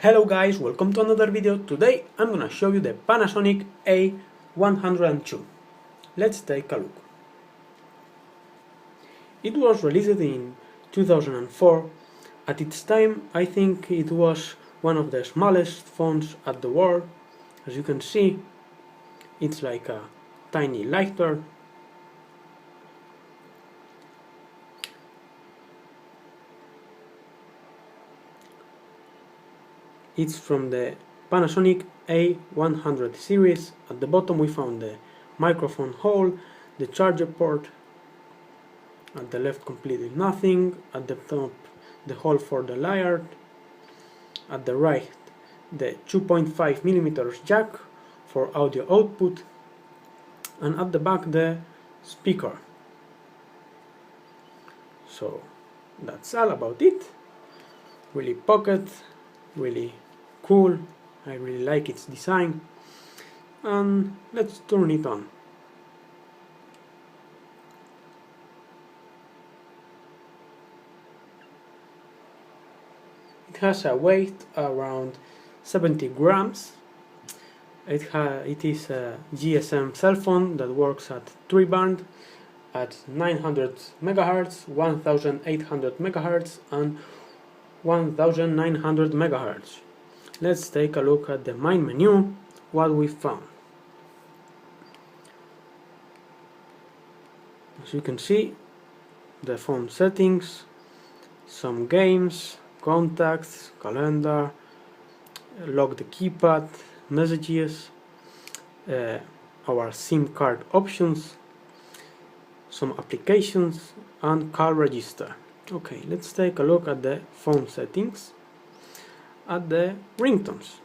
Hello guys, welcome to another video. Today I'm gonna show you the Panasonic A102. Let's take a look. It was released in 2004. At its time, I think it was one of the smallest phones at the world. As you can see, it's like a tiny lighter. It's from the Panasonic A100 series. At the bottom we found the microphone hole, the charger port, at the left completely nothing, at the top the hole for the lyre, at the right the 2.5mm jack for audio output, and at the back the speaker. So that's all about it. Really pocket, really cool. I really like its design, and let's turn it on. It has a weight around 70 grams. It is a GSM cell phone that works at 3 band at 900 MHz, 1800 MHz and 1900 MHz. Let's take a look at the main menu, what we found. As you can see, the phone settings, some games, contacts, calendar, lock the keypad, messages, our SIM card options, some applications and call register. Okay, let's take a look at the phone settings, at the ringtones.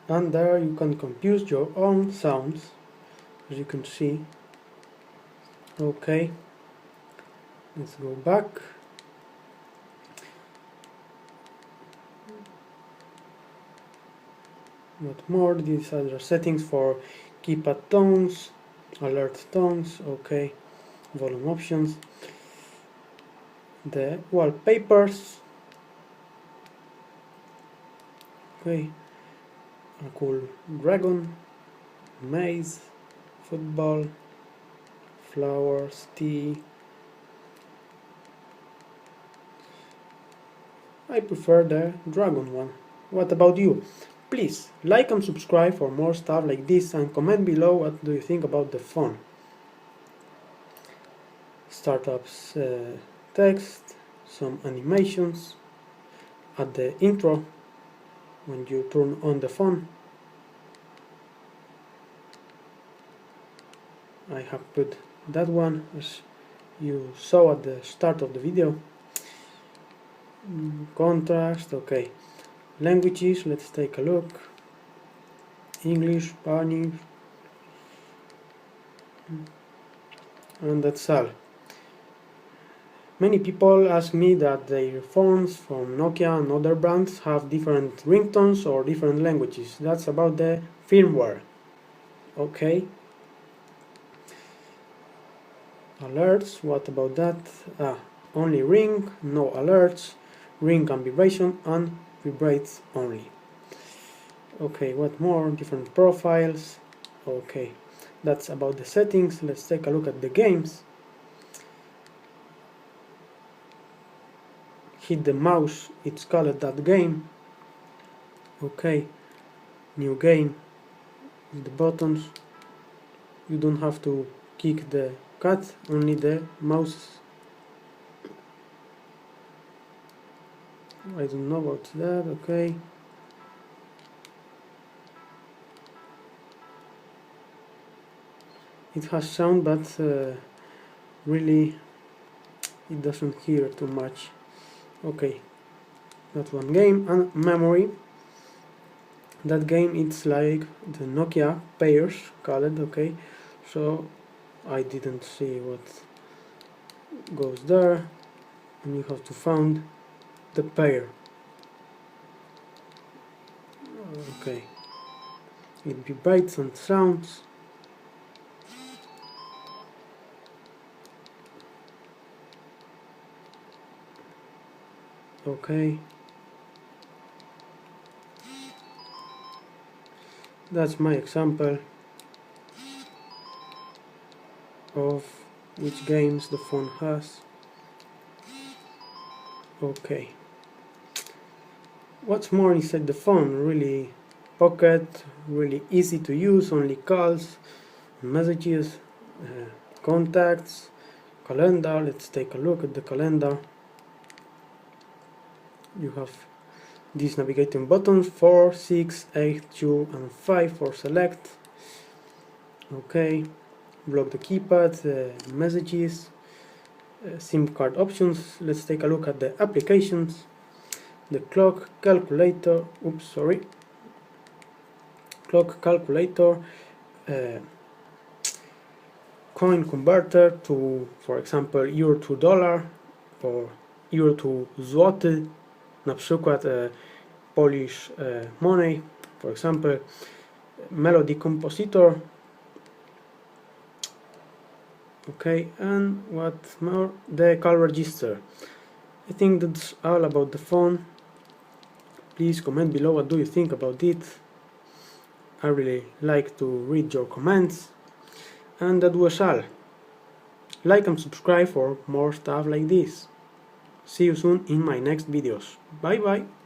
and there you can compose your own sounds, as you can see. Okay, let's go back. What more? These are the settings for keypad tones, alert tones, okay, volume options, the wallpapers, okay, a cool dragon, maze, football, flowers, tea. I prefer the dragon one. What about you? Please like and subscribe for more stuff like this, and comment below what do you think about the phone. Startups text, some animations at the intro when you turn on the phone. I have put that one as you saw at the start of the video. Contrast, okay. Languages, let's take a look. English, Spanish, and that's all. Many people ask me that their phones from Nokia and other brands have different ringtones or different languages. That's about the firmware. Okay. Alerts, what about that? Only ring, no alerts, ring and vibration, and vibrates only. Okay, what more? Different profiles. Okay, that's about the settings. Let's take a look at the games. Hit the mouse, it's called that game. Okay, new game, the buttons. You don't have to kick the cat, only the mouse. I don't know about that. Okay, it has sound, but really it doesn't hear too much. Okay, that's one game. And memory, that game it's like the Nokia pairs called. Okay, so I didn't see what goes there, and you have to find the pair. Okay, it vibrates and sounds. Okay, that's my example of which games the phone has. Okay, what's more inside the phone? Really pocket, really easy to use, only calls, messages, contacts, calendar. Let's take a look at the calendar. You have these navigating buttons 4, 6, 8, 2 and 5 for select. Okay, block the keypad, messages, SIM card options. Let's take a look at the applications. The clock calculator, clock calculator, coin converter to, for example, euro to dollar or euro to zloty, na przykład Polish money, for example, melody compositor. Okay, and what more? The call register. I think that's all about the phone. Please comment below what do you think about it. I really like to read your comments. And that was all. Like and subscribe for more stuff like this. See you soon in my next videos. Bye bye.